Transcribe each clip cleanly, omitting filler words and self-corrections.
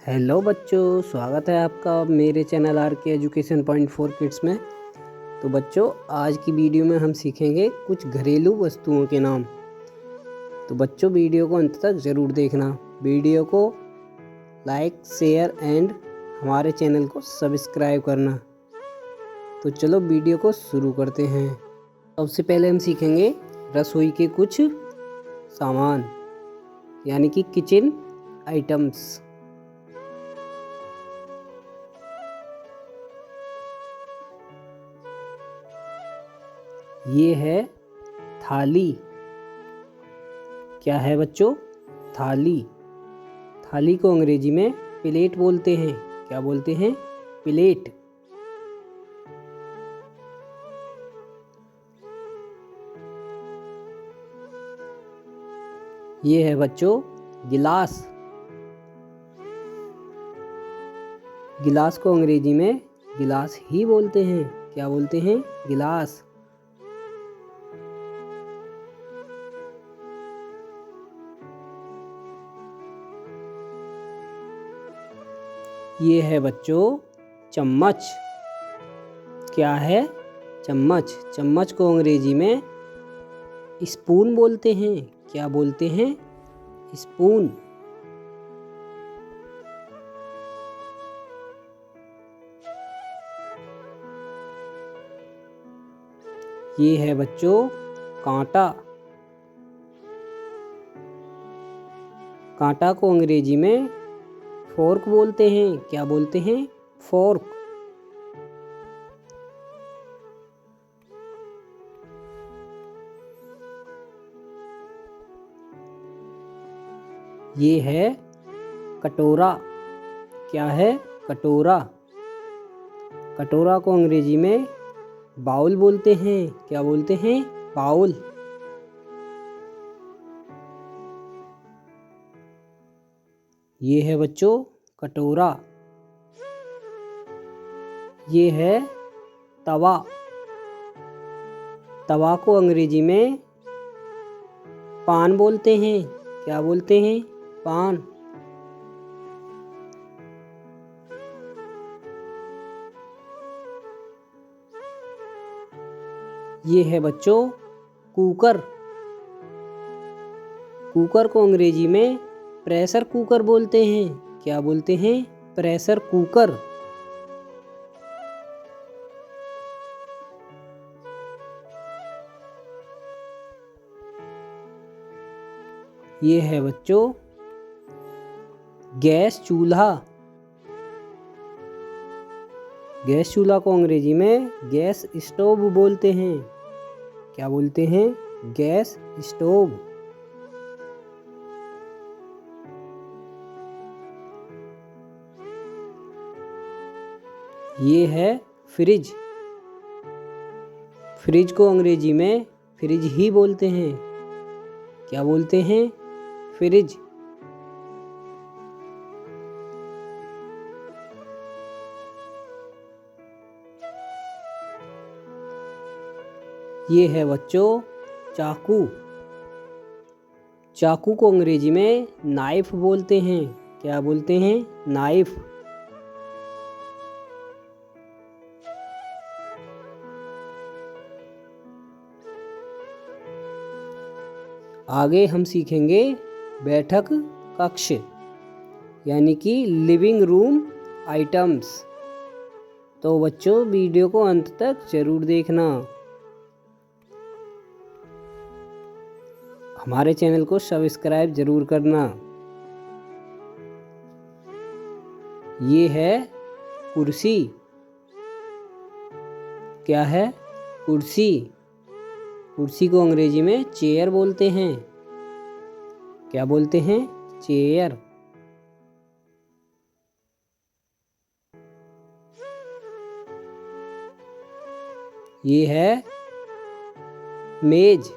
Hello बच्चों, स्वागत है आपका मेरे चैनल आर के एजुकेशन पॉइंट 4 किड्स में। तो बच्चों, आज की वीडियो में हम सीखेंगे कुछ घरेलू वस्तुओं के नाम। तो बच्चों, वीडियो को अंत तक ज़रूर देखना। वीडियो को लाइक, शेयर एंड हमारे चैनल को सब्सक्राइब करना। तो चलो वीडियो को शुरू करते हैं। सबसे पहले हम सीखेंगे रसोई के कुछ सामान, यानी कि किचन आइटम्स। ये है थाली। क्या है बच्चों? थाली। थाली को अंग्रेजी में प्लेट बोलते हैं। क्या बोलते हैं? प्लेट। ये है बच्चों गिलास। गिलास को अंग्रेजी में गिलास ही बोलते हैं। क्या बोलते हैं? गिलास। ये है बच्चों चम्मच। क्या है? चम्मच। चम्मच को अंग्रेजी में स्पून बोलते हैं। क्या बोलते हैं? स्पून। ये है बच्चों कांटा। कांटा को अंग्रेजी में फोर्क बोलते हैं। क्या बोलते हैं? फोर्क। ये है कटोरा। क्या है? कटोरा। कटोरा को अंग्रेजी में बाउल बोलते हैं। क्या बोलते हैं? बाउल। ये है बच्चों कटोरा। ये है तवा। तवा को अंग्रेजी में पान बोलते हैं। क्या बोलते हैं? पान। ये है बच्चों कुकर। कुकर को अंग्रेजी में प्रेशर कुकर बोलते हैं। क्या बोलते हैं? Pressure cooker. ये है बच्चों गैस चूल्हा। गैस चूल्हा को अंग्रेजी में गैस स्टोव बोलते हैं। क्या बोलते हैं? Gas stove. ये है फ्रिज। फ्रिज को अंग्रेजी में फ्रिज ही बोलते हैं। क्या बोलते हैं? फ्रिज। ये है बच्चों चाकू। चाकू को अंग्रेजी में नाइफ बोलते हैं। क्या बोलते हैं? नाइफ। आगे हम सीखेंगे बैठक कक्ष, यानी कि लिविंग रूम आइटम्स। तो बच्चों, वीडियो को अंत तक जरूर देखना। हमारे चैनल को सब्सक्राइब जरूर करना। ये है कुर्सी। क्या है? कुर्सी। कुर्सी को अंग्रेजी में चेयर बोलते हैं। क्या बोलते हैं? चेयर। ये है मेज।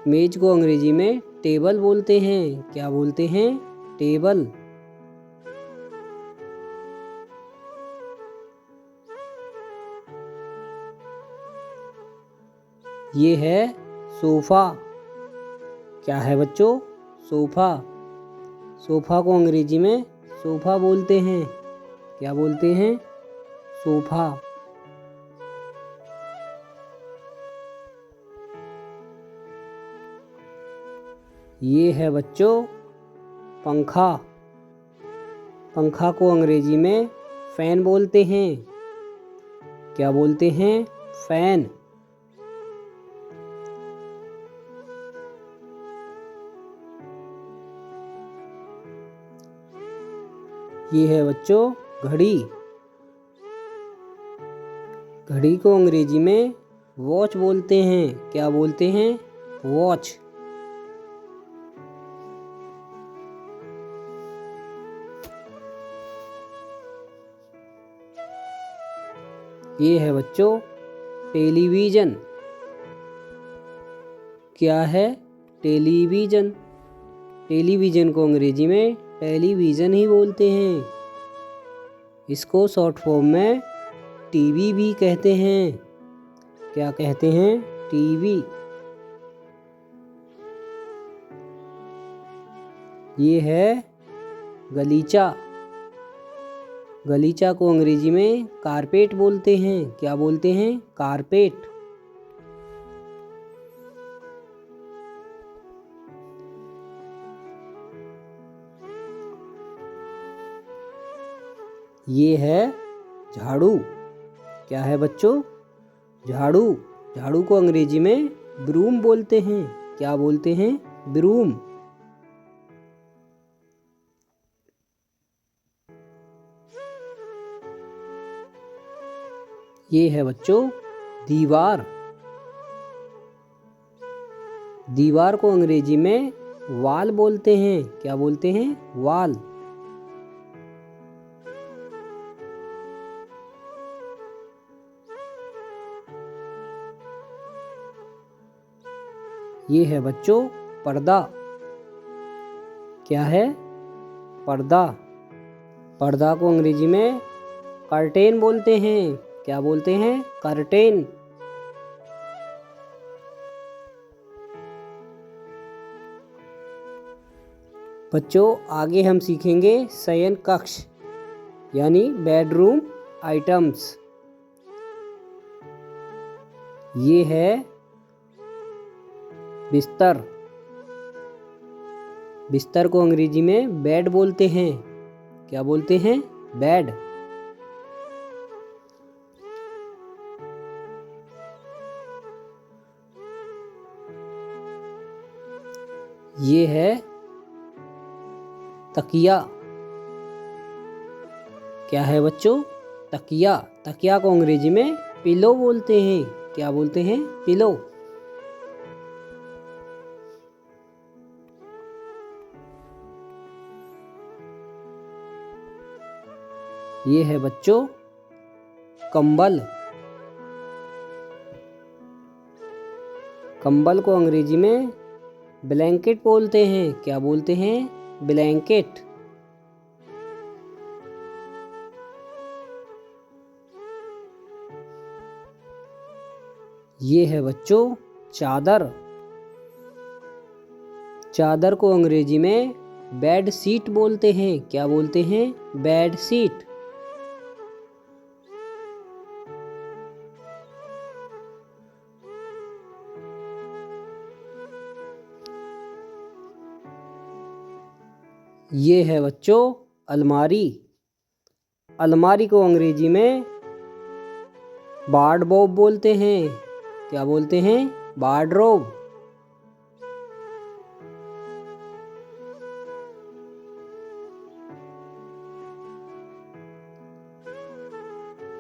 मेज को अंग्रेजी में टेबल बोलते हैं। क्या बोलते हैं? टेबल। ये है सोफा। क्या है बच्चों? सोफा। सोफ़ा को अंग्रेजी में सोफ़ा बोलते हैं। क्या बोलते हैं? सोफ़ा। ये है बच्चों पंखा। पंखा को अंग्रेजी में फ़ैन बोलते हैं। क्या बोलते हैं? फ़ैन। ये है बच्चों घड़ी। घड़ी को अंग्रेजी में वॉच बोलते हैं। क्या बोलते हैं? वॉच। ये है बच्चों टेलीविज़न। क्या है? टेलीविज़न। टेलीविज़न को अंग्रेजी में टेलीविज़न ही बोलते हैं। इसको शॉर्ट फॉर्म में टीवी भी कहते हैं। क्या कहते हैं? टीवी। ये है गलीचा। गलीचा को अंग्रेजी में कारपेट बोलते हैं। क्या बोलते हैं? कारपेट। ये है झाड़ू। क्या है बच्चों? झाड़ू। झाड़ू को अंग्रेजी में ब्रूम बोलते हैं। क्या बोलते हैं? ब्रूम। ये है बच्चों दीवार। दीवार को अंग्रेजी में वॉल बोलते हैं। क्या बोलते हैं? वॉल। ये है बच्चों पर्दा। क्या है? पर्दा। पर्दा को अंग्रेजी में कर्टेन बोलते हैं। क्या बोलते हैं? कर्टेन। बच्चों आगे हम सीखेंगे शयन कक्ष यानी बेडरूम आइटम्स। ये है बिस्तर। बिस्तर को अंग्रेजी में बेड बोलते हैं। क्या बोलते हैं? बेड। ये है तकिया। क्या है बच्चों? तकिया। तकिया को अंग्रेजी में पिलो बोलते हैं। क्या बोलते हैं? पिलो। ये है बच्चों कंबल। कंबल को अंग्रेजी में ब्लैंकेट बोलते हैं। क्या बोलते हैं? ब्लैंकेट। ये है बच्चों चादर। चादर को अंग्रेजी में बेड शीट बोलते हैं। क्या बोलते हैं? Bed sheet. ये है बच्चों अलमारी। अलमारी को अंग्रेजी में वार्डरोब बोलते हैं। क्या बोलते हैं? वार्डरोब।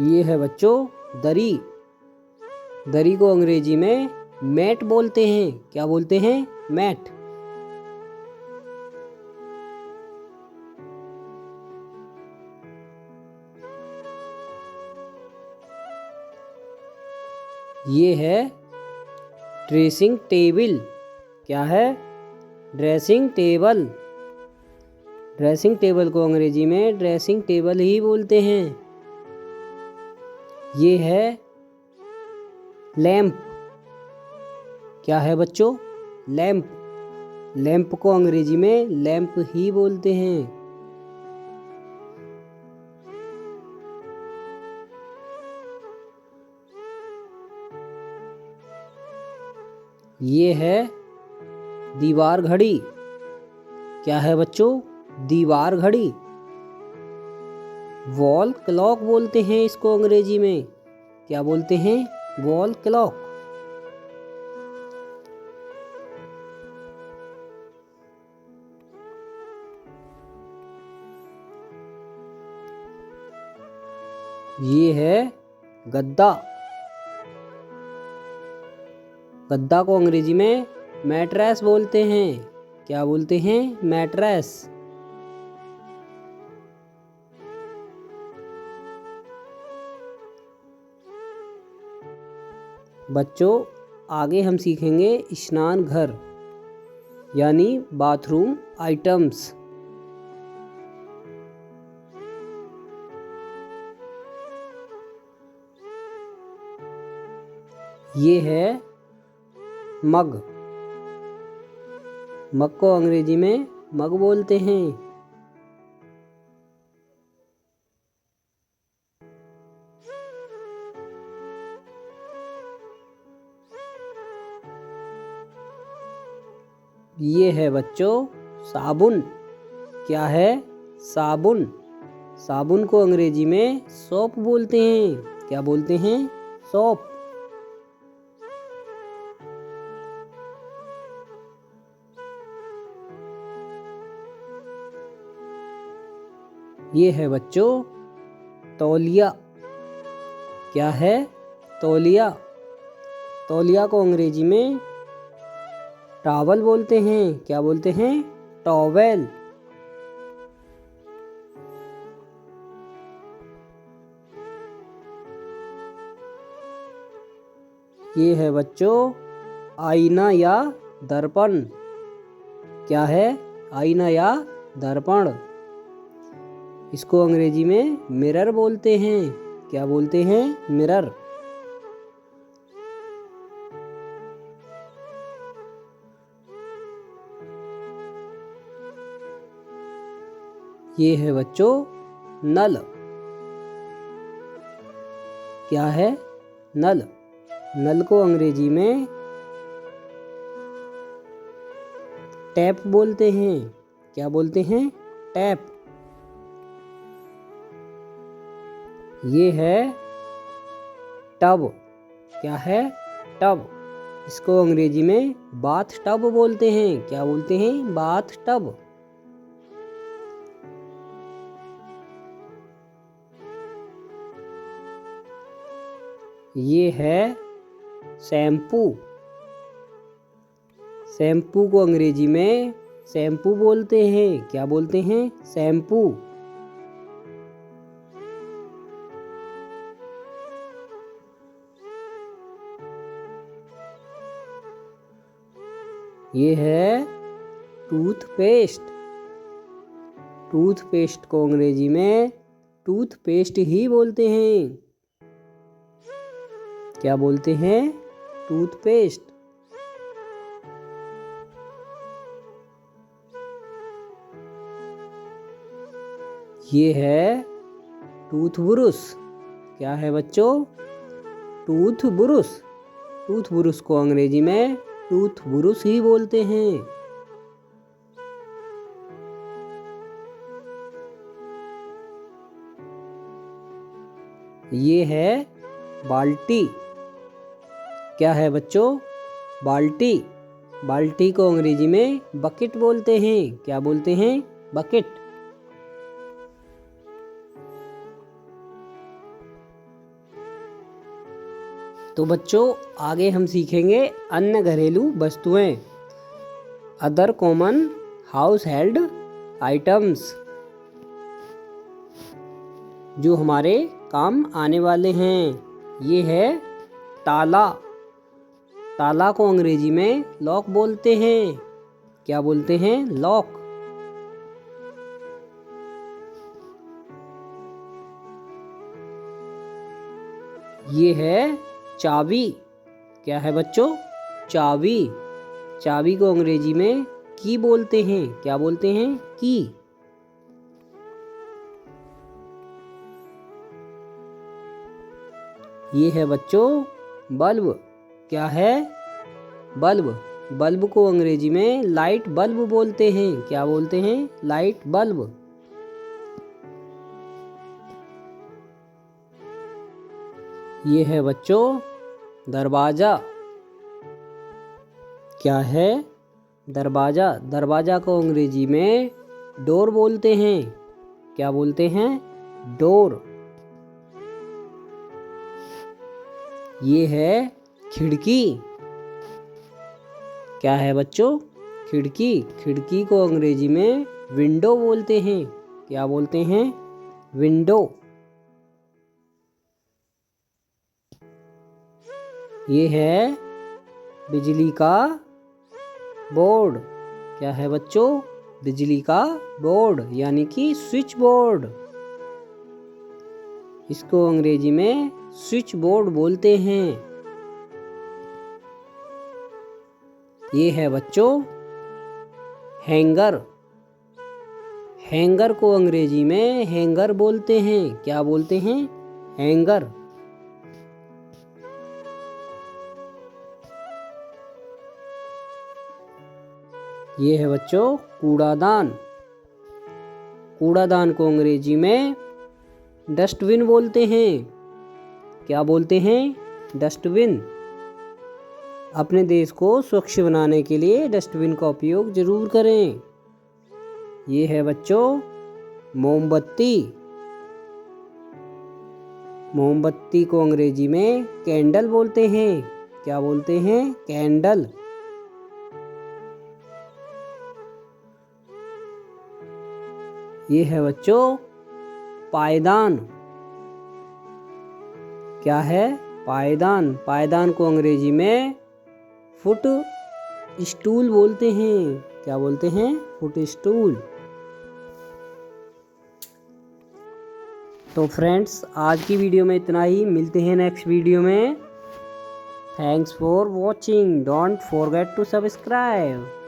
ये है बच्चों दरी। दरी को अंग्रेजी में मैट बोलते हैं। क्या बोलते हैं? मैट। ये है ड्रेसिंग टेबल। क्या है? Dressing table. ड्रेसिंग टेबल को अंग्रेजी में ड्रेसिंग टेबल ही बोलते हैं। ये है लैंप। क्या है बच्चों? लैंप। लैंप को अंग्रेजी में लैंप ही बोलते हैं। ये है दीवार घड़ी। क्या है बच्चों? दीवार घड़ी। वॉल क्लॉक बोलते हैं इसको अंग्रेजी में। क्या बोलते हैं? Wall clock. ये है गद्दा। गद्दा को अंग्रेजी में मैट्रेस बोलते हैं। क्या बोलते हैं? मैट्रेस। बच्चों आगे हम सीखेंगे स्नान घर यानी बाथरूम आइटम्स। ये है मग। मग को अंग्रेजी में मग बोलते हैं। ये है बच्चों साबुन। क्या है? साबुन। साबुन को अंग्रेजी में सोप बोलते हैं। क्या बोलते हैं? सोप। ये है बच्चों तौलिया। क्या है? तौलिया। तौलिया को अंग्रेजी में टॉवल बोलते हैं। क्या बोलते हैं? टॉवेल। ये है बच्चों आईना या दर्पण। क्या है? आईना या दर्पण। इसको अंग्रेजी में मिरर बोलते हैं। क्या बोलते हैं? मिरर। ये है बच्चों नल। क्या है? नल। नल को अंग्रेजी में टैप बोलते हैं। क्या बोलते हैं? टैप। ये है टब। क्या है? टब। इसको अंग्रेजी में बाथ टब बोलते हैं। क्या बोलते हैं? Bath tub. ये है शैम्पू। शैम्पू को अंग्रेजी में शैम्पू बोलते हैं। क्या बोलते हैं? शैम्पू। ये है टूथपेस्ट। टूथपेस्ट को अंग्रेजी में टूथपेस्ट ही बोलते हैं। क्या बोलते हैं? टूथपेस्ट। ये है टूथब्रश। क्या है बच्चों? टूथब्रश। टूथब्रश को अंग्रेजी में टूथब्रश ही बोलते हैं। ये है बाल्टी। क्या है बच्चों? बाल्टी। बाल्टी को अंग्रेजी में बकेट बोलते हैं। क्या बोलते हैं? बकेट। तो बच्चों आगे हम सीखेंगे अन्य घरेलू वस्तुएं, other common house held items, जो हमारे काम आने वाले हैं। ये है ताला। ताला को अंग्रेजी में लॉक बोलते हैं। क्या बोलते हैं? लॉक। ये है चाबी। क्या है बच्चों? चाबी। चाबी को अंग्रेजी में की बोलते हैं? क्या बोलते हैं? की। ये है बच्चों बल्ब। क्या है? बल्ब। बल्ब को अंग्रेजी में लाइट बल्ब बोलते हैं। क्या बोलते हैं? Light bulb. ये है बच्चों दरवाजा। क्या है? दरवाजा। दरवाजा को अंग्रेजी में डोर बोलते हैं। क्या बोलते हैं? डोर। ये है खिड़की। क्या है बच्चों? खिड़की। खिड़की को अंग्रेजी में विंडो बोलते हैं। क्या बोलते हैं? विंडो। ये है बिजली का बोर्ड। क्या है बच्चों? बिजली का बोर्ड यानी कि स्विच बोर्ड। इसको अंग्रेजी में स्विच बोर्ड बोलते हैं। ये है बच्चों हैंगर। हैंगर को अंग्रेजी में हैंगर बोलते हैं। क्या बोलते हैं? हैंगर। ये है बच्चों कूड़ादान। कूड़ादान को अंग्रेजी में डस्टबिन बोलते हैं। क्या बोलते हैं? डस्टबिन। अपने देश को स्वच्छ बनाने के लिए डस्टबिन का उपयोग जरूर करें। ये है बच्चों मोमबत्ती। मोमबत्ती को अंग्रेजी में कैंडल बोलते हैं। क्या बोलते हैं? कैंडल। ये है बच्चों पायदान। क्या है? पायदान। पायदान को अंग्रेजी में फुट स्टूल बोलते हैं। क्या बोलते हैं? Foot stool. तो फ्रेंड्स आज की वीडियो में इतना ही। मिलते हैं नेक्स्ट वीडियो में। Thanks for watching. Don't forget to subscribe.